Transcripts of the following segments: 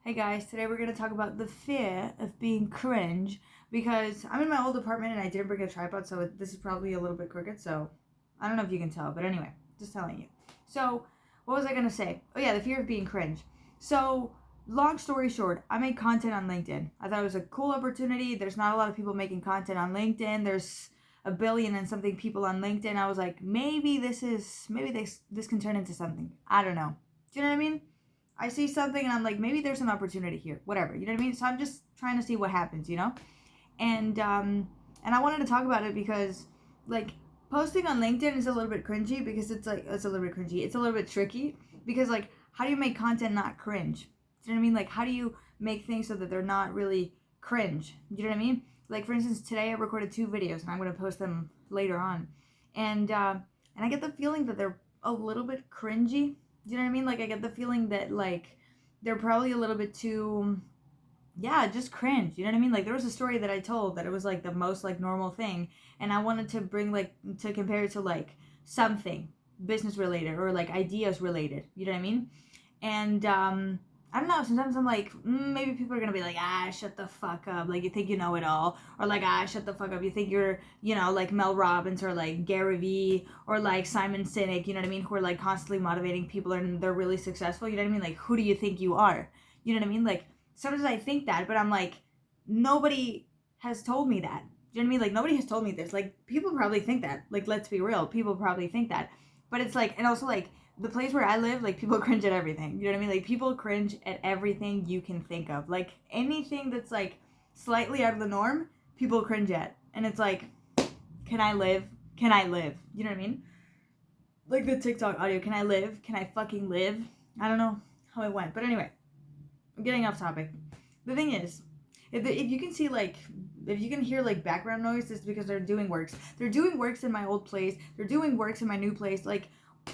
Hey guys, today we're going to talk about the fear of being cringe because I'm in my old apartment and I didn't bring a tripod, so this is probably a little bit crooked, so I don't know if you can tell, but anyway, just telling you. So, what was I going to say? Oh yeah, the fear of being cringe. So, long story short, I made content on LinkedIn. I thought it was a cool opportunity. There's not a lot of people making content on LinkedIn. There's a billion and something people on LinkedIn. I was like, maybe this can turn into something. I don't know. Do you know what I mean? I see something and I'm like, maybe there's an opportunity here, whatever, you know what I mean? So I'm just trying to see what happens, And I wanted to talk about it because like posting on LinkedIn is a little bit cringy because it's a little bit cringy. It's a little bit tricky because like how do you make content not cringe? Do you know what I mean? Like how do you make things so that they're not really cringe? You know what I mean? Like for instance, today I recorded 2 videos and I'm going to post them later on. And I get the feeling that they're a little bit cringy. Do you know what I mean? Like I get the feeling that like they're probably a little bit too, yeah, just cringe. You know what I mean? Like there was a story that I told that it was like the most like normal thing, and I wanted to bring like to compare it to like something business related or like ideas related. You know what I mean? And I don't know. Sometimes I'm like, maybe people are gonna be like, shut the fuck up. Like you think you know it all, or like, shut the fuck up. You think you're, like Mel Robbins or like Gary Vee or like Simon Sinek. You know what I mean? Who are like constantly motivating people and they're really successful. You know what I mean? Like, who do you think you are? You know what I mean? Like sometimes I think that, but I'm like, nobody has told me that. Do you know what I mean? Like nobody has told me this. Like people probably think that. Like let's be real, people probably think that. But it's like, and also like the place where I live, like people cringe at everything. You know what I mean? Like people cringe at everything you can think of. Like anything that's like slightly out of the norm, people cringe at. And it's like, can I live? Can I live? You know what I mean? Like the TikTok audio, can I live? Can I fucking live? I don't know how it went. But anyway, I'm getting off topic. The thing is, if you can see like, if you can hear like background noise, it's because they're doing works. They're doing works in my old place. They're doing works in my new place. Like,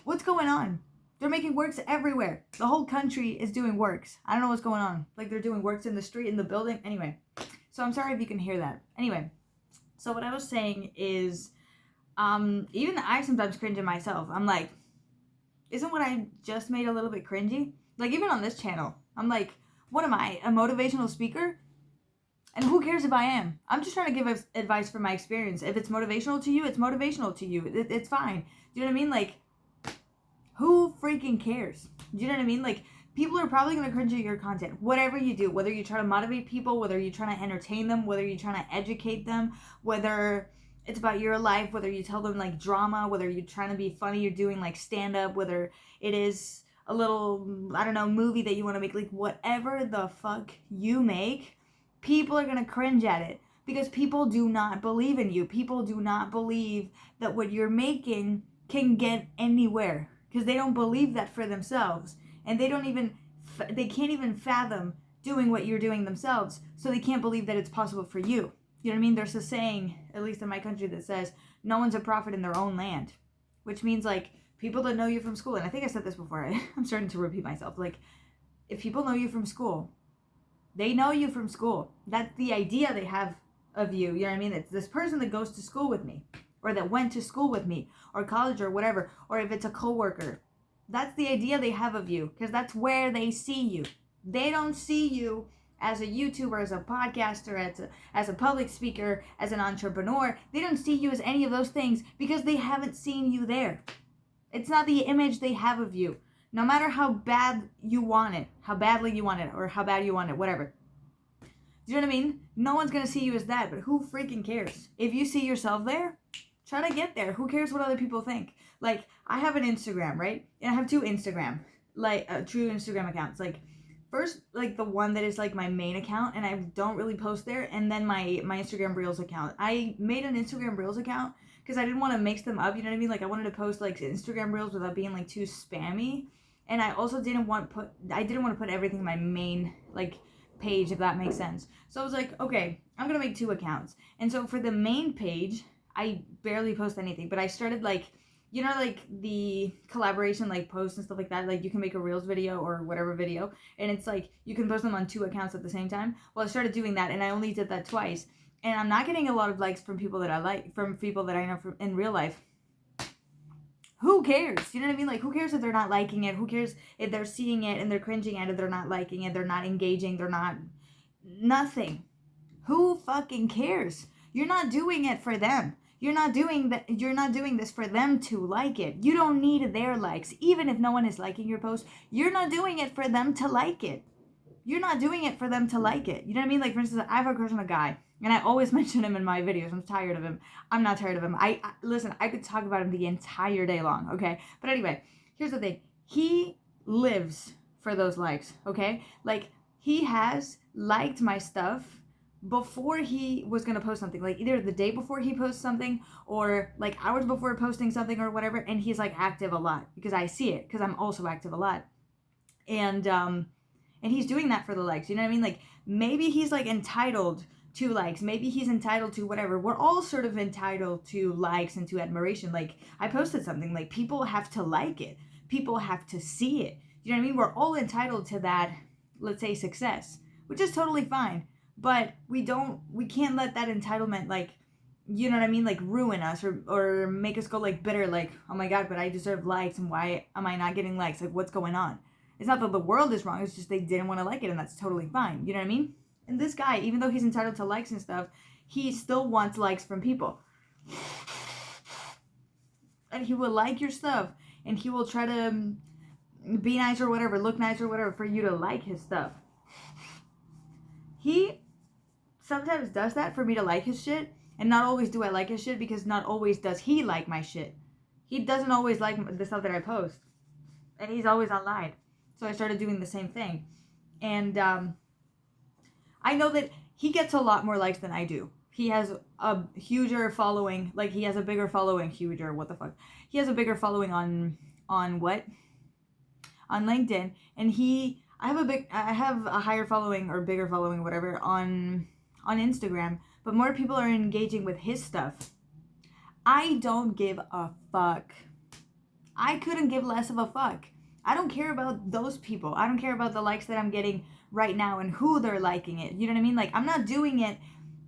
what's going on? They're making works everywhere. The whole country is doing works. I don't know what's going on. Like they're doing works in the street, in the building. Anyway, so I'm sorry if you can hear that. Anyway, so what I was saying is, even I sometimes cringe at myself. I'm like, isn't what I just made a little bit cringy? Like even on this channel, I'm like, what am I, a motivational speaker? And who cares if I am? I'm just trying to give advice from my experience. If it's motivational to you, it's motivational to you. It's fine. Do you know what I mean? Like, who freaking cares? Do you know what I mean? Like, people are probably going to cringe at your content. Whatever you do, whether you try to motivate people, whether you're trying to entertain them, whether you're trying to educate them, whether it's about your life, whether you tell them like drama, whether you're trying to be funny, you're doing like stand-up, whether it is a little, I don't know, movie that you want to make, like whatever the fuck you make, people are going to cringe at it because people do not believe in you. People do not believe that what you're making can get anywhere because they don't believe that for themselves, and they can't even fathom doing what you're doing themselves, so they can't believe that it's possible for you. You know what I mean? There's a saying, at least in my country, that says no one's a prophet in their own land, which means like people that know you from school, and I think I said this before, I'm starting to repeat myself, like if people know you from school, they know you from school. That's the idea they have of you. You know what I mean? It's this person that goes to school with me, or that went to school with me, or college, or whatever, or if it's a coworker. That's the idea they have of you, because that's where they see you. They don't see you as a YouTuber, as a podcaster, as a public speaker, as an entrepreneur. They don't see you as any of those things because they haven't seen you there. It's not the image they have of you. No matter how bad you want it, how badly you want it, or how bad you want it, whatever. Do you know what I mean? No one's going to see you as that, but who freaking cares? If you see yourself there, try to get there. Who cares what other people think? Like, I have an Instagram, right? And I have 2 Instagram, true Instagram accounts. Like, first, like, the one that is, like, my main account, and I don't really post there, and then my Instagram Reels account. I made an Instagram Reels account because I didn't want to mix them up, you know what I mean? Like, I wanted to post, like, Instagram Reels without being, like, too spammy. And I also didn't want to put everything in my main, like, page, if that makes sense. So I was like, okay, I'm going to make 2 accounts. And so for the main page, I barely post anything. But I started, like, you know, like, the collaboration, like, posts and stuff like that. Like, you can make a Reels video or whatever video. And it's, like, you can post them on 2 accounts at the same time. Well, I started doing that, and I only did that twice. And I'm not getting a lot of likes from people that I like, from people that I know from in real life. Who cares? You know what I mean? Like, who cares if they're not liking it? Who cares if they're seeing it and they're cringing at it, they're not liking it, they're not engaging, they're not... Nothing. Who fucking cares? You're not doing it for them. You're not doing that. You're not doing this for them to like it. You don't need their likes. Even if no one is liking your post, you're not doing it for them to like it. You're not doing it for them to like it. You know what I mean? Like, for instance, I have a crush on a guy, and I always mention him in my videos. I'm tired of him. I'm not tired of him. Listen, I could talk about him the entire day long, okay? But anyway, here's the thing. He lives for those likes, okay? Like, he has liked my stuff before he was going to post something, like either the day before he posts something or like hours before posting something or whatever, and he's like active a lot because I see it because I'm also active a lot. And he's doing that for the likes, you know what I mean? Like, maybe he's like entitled to likes, maybe he's entitled to whatever. We're all sort of entitled to likes and to admiration. Like, I posted something, like, people have to like it, people have to see it, you know what I mean? We're all entitled to that, let's say, success, which is totally fine. But we can't let that entitlement, like, you know what I mean, like, ruin us or make us go like bitter, like, oh my god, but I deserve likes, and why am I not getting likes? Like, what's going on? It's not that the world is wrong, it's just they didn't want to like it, and that's totally fine. You know what I mean? And this guy, even though he's entitled to likes and stuff, he still wants likes from people. And he will like your stuff, and he will try to be nice or whatever, look nice or whatever, for you to like his stuff. He sometimes does that for me to like his shit, and not always do I like his shit, because not always does he like my shit. He doesn't always like the stuff that I post, and he's always online. So I started doing the same thing. And I know that he gets a lot more likes than I do. He has a huger following, like, he has a bigger following, huger, what the fuck? He has a bigger following on what? On LinkedIn, and I have a higher following or bigger following, whatever, on Instagram, but more people are engaging with his stuff. I don't give a fuck. I couldn't give less of a fuck. I don't care about those people. I don't care about the likes that I'm getting right now and who they're liking it. You know what I mean? Like, I'm not doing it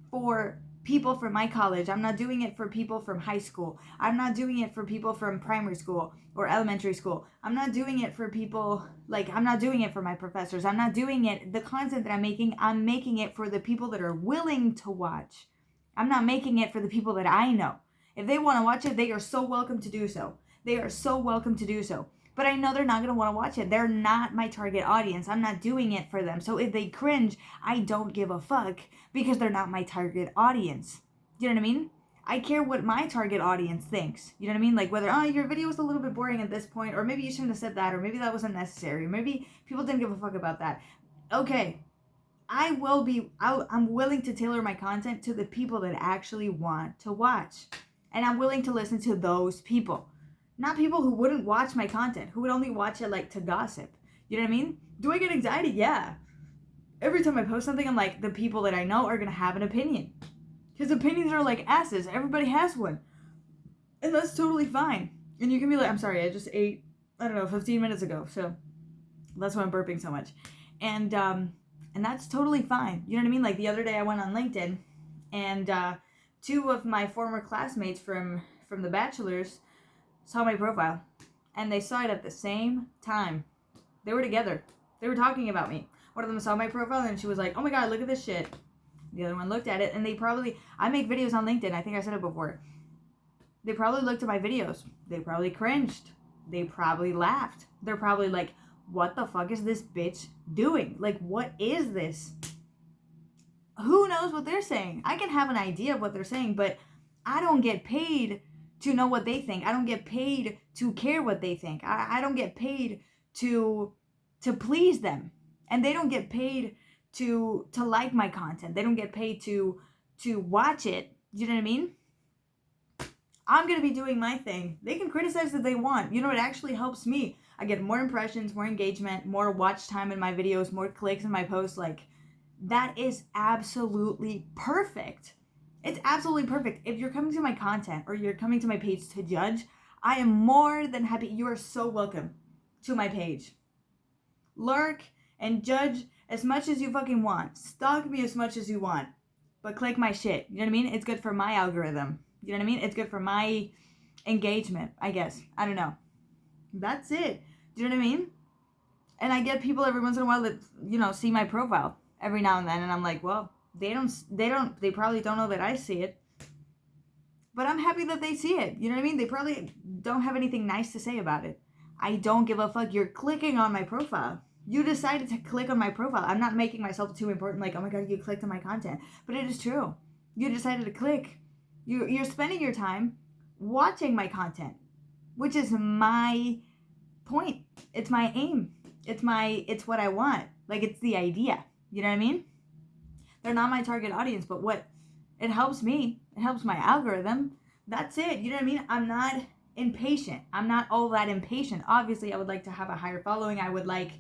for people from my college. I'm not doing it for people from high school. I'm not doing it for people from primary school or elementary school. I'm not doing it for people, like, I'm not doing it for my professors. I'm not doing it, the content that I'm making it for the people that are willing to watch. I'm not making it for the people that I know. If they want to watch it, they are so welcome to do so. They are so welcome to do so. But I know they're not going to want to watch it. They're not my target audience. I'm not doing it for them. So if they cringe, I don't give a fuck, because they're not my target audience. Do you know what I mean? I care what my target audience thinks. You know what I mean? Like, whether, oh, your video was a little bit boring at this point, or maybe you shouldn't have said that, or maybe that wasn't necessary, or maybe people didn't give a fuck about that. Okay, I'm willing to tailor my content to the people that actually want to watch. And I'm willing to listen to those people. Not people who wouldn't watch my content, who would only watch it, like, to gossip. You know what I mean? Do I get anxiety? Yeah. Every time I post something, I'm like, the people that I know are going to have an opinion. Because opinions are like asses. Everybody has one. And that's totally fine. And you can be like, I'm sorry, I just ate, 15 minutes ago. So that's why I'm burping so much. And that's totally fine. You know what I mean? Like, the other day I went on LinkedIn, and two of my former classmates from the bachelor's saw my profile, and they saw it at the same time. They were together. They were talking about me. One of them saw my profile, and she was like, oh my god, look at this shit. The other one looked at it, and I make videos on LinkedIn. I think I said it before. They probably looked at my videos. They probably cringed. They probably laughed. They're probably like, what the fuck is this bitch doing? Like, what is this? Who knows what they're saying? I can have an idea of what they're saying, but I don't get paid to know what they think. I don't get paid to care what they think. I don't get paid to please them. And they don't get paid to like my content. They don't get paid to watch it. You know what I mean? I'm going to be doing my thing. They can criticize if they want. You know, it actually helps me. I get more impressions, more engagement, more watch time in my videos, more clicks in my posts. Like, that is absolutely perfect. It's absolutely perfect. If you're coming to my content or you're coming to my page to judge, I am more than happy. You are so welcome to my page. Lurk and judge as much as you fucking want. Stalk me as much as you want. But click my shit. You know what I mean? It's good for my algorithm. You know what I mean? It's good for my engagement, I guess. I don't know. That's it. Do you know what I mean? And I get people every once in a while that, see my profile every now and then, and I'm like, well, they probably don't know that I see it, but I'm happy that they see it. You know what I mean? They probably don't have anything nice to say about it. I don't give a fuck. You're clicking on my profile. You decided to click on my profile. I'm not making myself too important, like, oh my god, you clicked on my content. But it is true. You decided to click. You're spending your time watching my content, which is my point. It's my aim. It's what I want. Like, it's the idea. You know what I mean? They're not my target audience, but it helps me. It helps my algorithm. That's it. You know what I mean? I'm not impatient. I'm not all that impatient. Obviously, I would like to have a higher following. I would like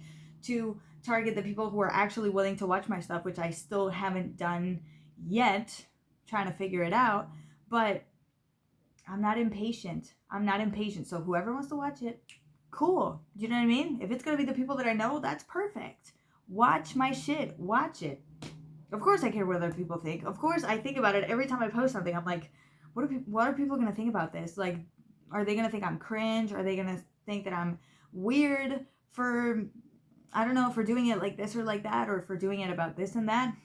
to target the people who are actually willing to watch my stuff, which I still haven't done yet. Trying to figure it out. But I'm not impatient. So whoever wants to watch it, cool. Do you know what I mean? If it's going to be the people that I know, that's perfect. Watch my shit. Watch it. Of course I care what other people think. Of course I think about it every time I post something. I'm like, what are people going to think about this? Like, are they going to think I'm cringe? Are they going to think that I'm weird for, I don't know, for doing it like this or like that, or for doing it about this and that?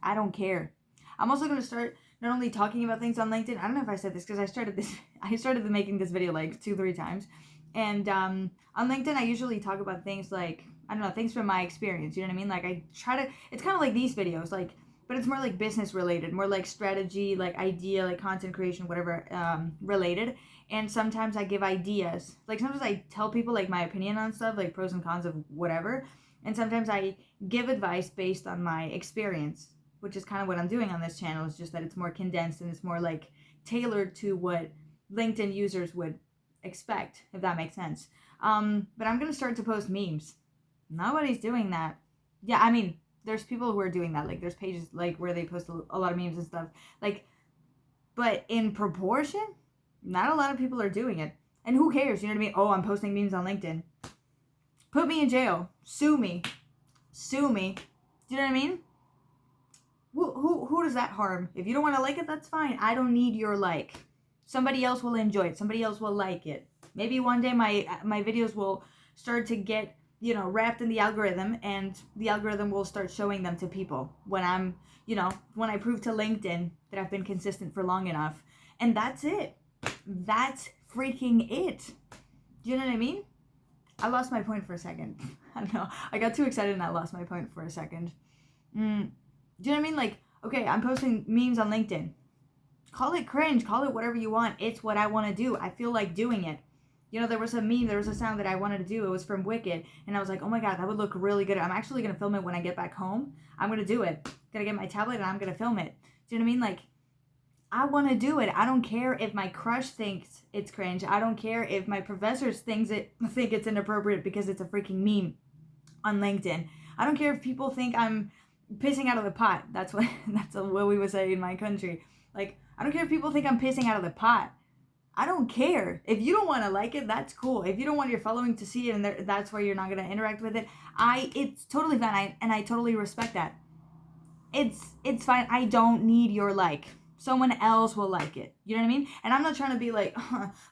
I don't care. I'm also going to start not only talking about things on LinkedIn. I don't know if I said this because I started making this video like 2-3 times. And on LinkedIn, I usually talk about things like, I don't know, things from my experience. You know what I mean? Like, I try to, it's kind of like these videos, like, but it's more like business related, more like strategy, like idea, like content creation, whatever, related. And sometimes I give ideas. Like, sometimes I tell people like my opinion on stuff, like pros and cons of whatever. And sometimes I give advice based on my experience, which is kind of what I'm doing on this channel. It's just that it's more condensed and it's more like tailored to what LinkedIn users would expect, if that makes sense. But I'm gonna start to post memes. Nobody's doing that. Yeah, I mean, there's people who are doing that. Like, there's pages like where they post a lot of memes and stuff. Like, but in proportion, not a lot of people are doing it. And who cares? You know what I mean? Oh, I'm posting memes on LinkedIn. Put me in jail. Sue me. Sue me. Do you know what I mean? Who does that harm? If you don't want to like it, that's fine. I don't need your like. Somebody else will enjoy it. Somebody else will like it. Maybe one day my videos will start to get, wrapped in the algorithm, and the algorithm will start showing them to people when I'm, when I prove to LinkedIn that I've been consistent for long enough. And that's it. That's freaking it. Do you know what I mean? I lost my point for a second. I don't know. I got too excited and I lost my point for a second. Do you know what I mean? Like, okay, I'm posting memes on LinkedIn. Call it cringe, call it whatever you want. It's what I want to do. I feel like doing it. There was a meme, there was a sound that I wanted to do. It was from Wicked. And I was like, oh my god, that would look really good. I'm actually going to film it when I get back home. I'm going to do it. Going to get my tablet and I'm going to film it. Do you know what I mean? Like, I want to do it. I don't care if my crush thinks it's cringe. I don't care if my professors think it's inappropriate because it's a freaking meme on LinkedIn. I don't care if people think I'm pissing out of the pot. That's what we would say in my country. Like, I don't care if people think I'm pissing out of the pot. I don't care. If you don't want to like it, that's cool. If you don't want your following to see it and that's why you're not going to interact with it, it's totally fine. And I totally respect that. It's fine. I don't need your like. Someone else will like it. You know what I mean? And I'm not trying to be like,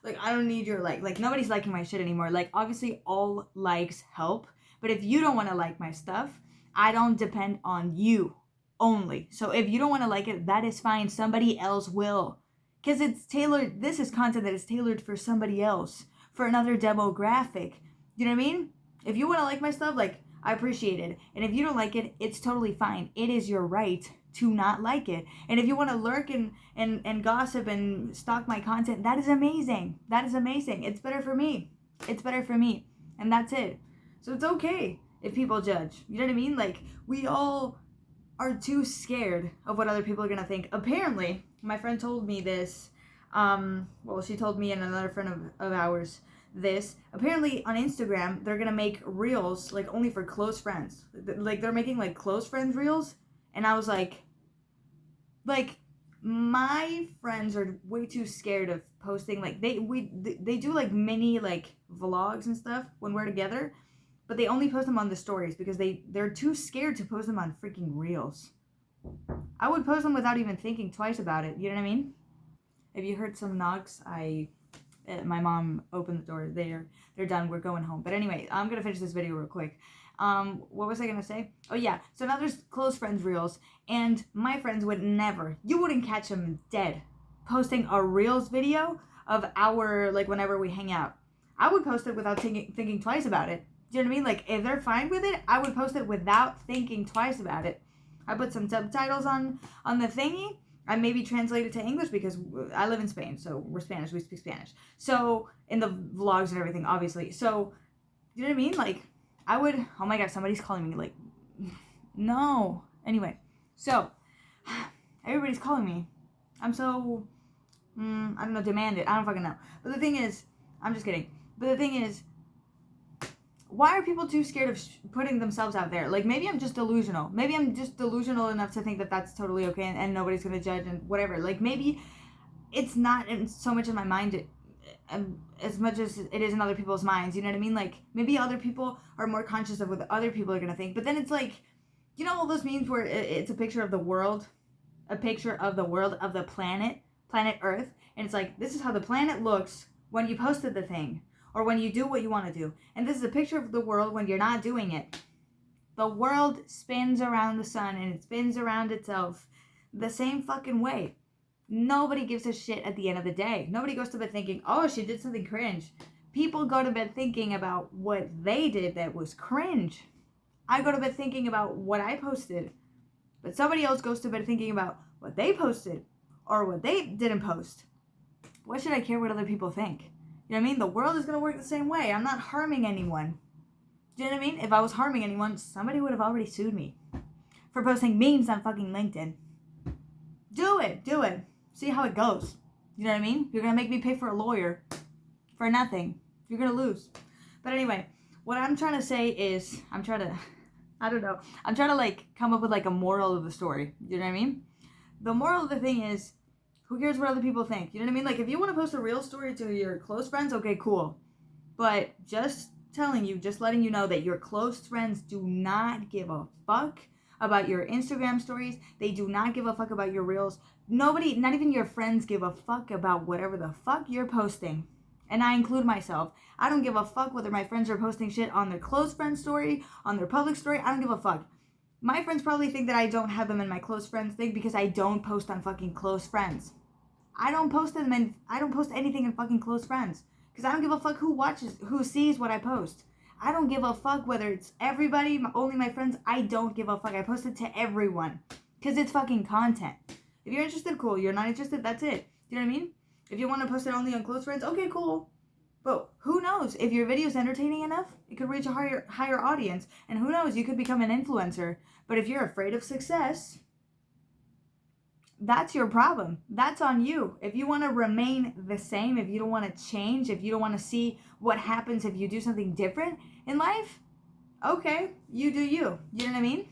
like, I don't need your like. Like, nobody's liking my shit anymore. Like, obviously, all likes help. But if you don't want to like my stuff, I don't depend on you only. So if you don't want to like it, that is fine. Somebody else will. Because it's tailored. This is content that is tailored for somebody else. For another demographic. You know what I mean? If you want to like my stuff, like, I appreciate it. And if you don't like it, it's totally fine. It is your right to not like it. And if you want to lurk and gossip and stalk my content, that is amazing. That is amazing. It's better for me. It's better for me. And that's it. So it's okay if people judge. You know what I mean? Like, we all are too scared of what other people are going to think. Apparently, my friend told me this. She told me and another friend of ours this. Apparently, on Instagram, they're going to make reels, like, only for close friends. Like, they're making, like, close friends reels. And I was like, my friends are way too scared of posting. Like, they do, like, mini, like, vlogs and stuff when we're together. But they only post them on the stories because they're too scared to post them on freaking reels. I would post them without even thinking twice about it. You know what I mean? If you heard some knocks, I My mom opened the door. They're done. We're going home. But anyway, I'm gonna finish this video real quick. What was I gonna say? Oh yeah. So now there's close friends reels, and my friends would never. You wouldn't catch them dead posting a reels video of our, like, whenever we hang out. I would post it without thinking twice about it. Do you know what I mean? Like, if they're fine with it, I would post it without thinking twice about it. I put some subtitles on the thingy. I maybe translate it to English because I live in Spain, so we're Spanish. We speak Spanish. So, in the vlogs and everything, obviously. So, you know what I mean? Like, I would... Oh my God, somebody's calling me. Like, no. Anyway, so, everybody's calling me. I'm so... I don't know, demanded. I don't fucking know. But the thing is... I'm just kidding. But the thing is... Why are people too scared of putting themselves out there? Like, maybe I'm just delusional. Maybe I'm just delusional enough to think that that's totally okay and nobody's going to judge and whatever. Like, maybe it's not so much in my mind as much as it is in other people's minds. You know what I mean? Like, maybe other people are more conscious of what other people are going to think. But then it's like, you know all those memes where it's a picture of the world? A picture of the world, of the planet Earth. And it's like, this is how the planet looks when you posted the thing. Or when you do what you want to do. And this is a picture of the world when you're not doing it. The world spins around the sun and it spins around itself the same fucking way. Nobody gives a shit at the end of the day. Nobody goes to bed thinking, oh, she did something cringe. People go to bed thinking about what they did that was cringe. I go to bed thinking about what I posted. But somebody else goes to bed thinking about what they posted or what they didn't post. Why should I care what other people think? You know what I mean? The world is going to work the same way. I'm not harming anyone. Do you know what I mean? If I was harming anyone, somebody would have already sued me for posting memes on fucking LinkedIn. Do it. Do it. See how it goes. You know what I mean? You're going to make me pay for a lawyer for nothing. You're going to lose. But anyway, what I'm trying to say is, I'm trying to like come up with like a moral of the story. You know what I mean? The moral of the thing is, who cares what other people think? You know what I mean? Like, if you want to post a real story to your close friends, okay, cool. But just letting you know that your close friends do not give a fuck about your Instagram stories. They do not give a fuck about your reels. Nobody, not even your friends, give a fuck about whatever the fuck you're posting. And I include myself. I don't give a fuck whether my friends are posting shit on their close friend story, on their public story. I don't give a fuck. My friends probably think that I don't have them in my close friends thing because I don't post on fucking close friends. I don't post them and I don't post anything in fucking close friends. Because I don't give a fuck who sees what I post. I don't give a fuck whether it's everybody, only my friends. I don't give a fuck. I post it to everyone. Because it's fucking content. If you're interested, cool. You're not interested, that's it. You know what I mean? If you want to post it only on close friends, okay, cool. But who knows? If your video is entertaining enough, it could reach a higher audience. And who knows? You could become an influencer. But if you're afraid of success... that's your problem. That's on you. If you want to remain the same, if you don't want to change, if you don't want to see what happens if you do something different in life, okay, you do you. You know what I mean?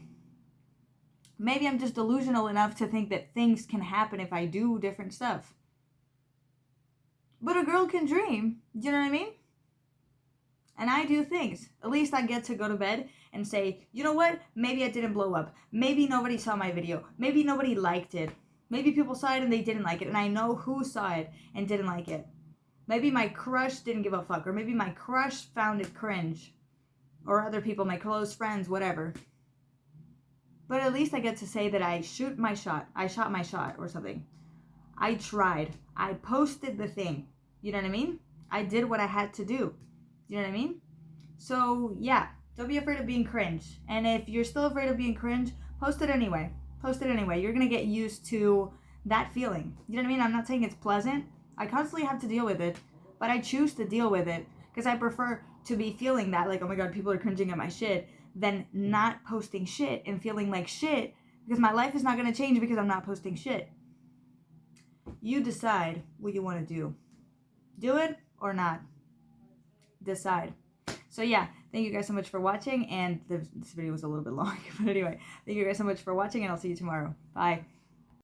Maybe I'm just delusional enough to think that things can happen if I do different stuff. But a girl can dream. You know what I mean? And I do things. At least I get to go to bed and say, you know what? Maybe I didn't blow up. Maybe nobody saw my video. Maybe nobody liked it. Maybe people saw it and they didn't like it, and I know who saw it and didn't like it. Maybe my crush didn't give a fuck, or maybe my crush found it cringe. Or other people, my close friends, whatever. But at least I get to say that I shot my shot, or something. I tried. I posted the thing. You know what I mean? I did what I had to do. You know what I mean? So, yeah. Don't be afraid of being cringe. And if you're still afraid of being cringe, post it anyway. Post it anyway. You're going to get used to that feeling. You know what I mean? I'm not saying it's pleasant. I constantly have to deal with it. But I choose to deal with it. Because I prefer to be feeling that, like, oh my God, people are cringing at my shit, than not posting shit and feeling like shit. Because my life is not going to change because I'm not posting shit. You decide what you want to do. Do it or not. Decide. So yeah, thank you guys so much for watching, and this video was a little bit long, but anyway, thank you guys so much for watching, and I'll see you tomorrow. Bye.